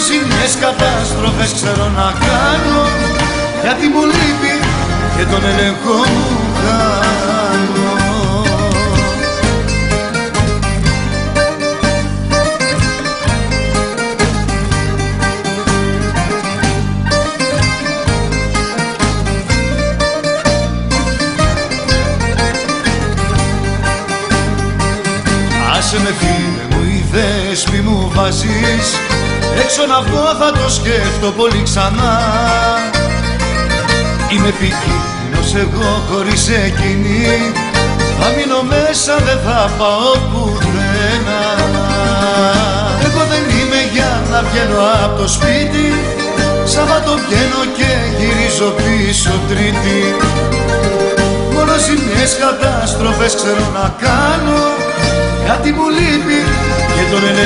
ζημιές, καταστροφές ξέρω να κάνω, γιατί μου λείπει και τον έλεγχο μου κάνω. Άσε με φίλε μου, ιδέες μη μου βάζεις, έξω να βγω θα το σκέφτω πολύ ξανά. Είμαι επικίνδυνος εγώ χωρίς εκείνη, θα μείνω μέσα δεν θα πάω πουθενά. Εγώ δεν είμαι για να βγαίνω από το σπίτι, Σαββάτο βγαίνω και γυρίζω πίσω Τρίτη. Μόνο ζημιές, καταστροφές ξέρω να κάνω, κάτι μου λείπει και τον έλεγχο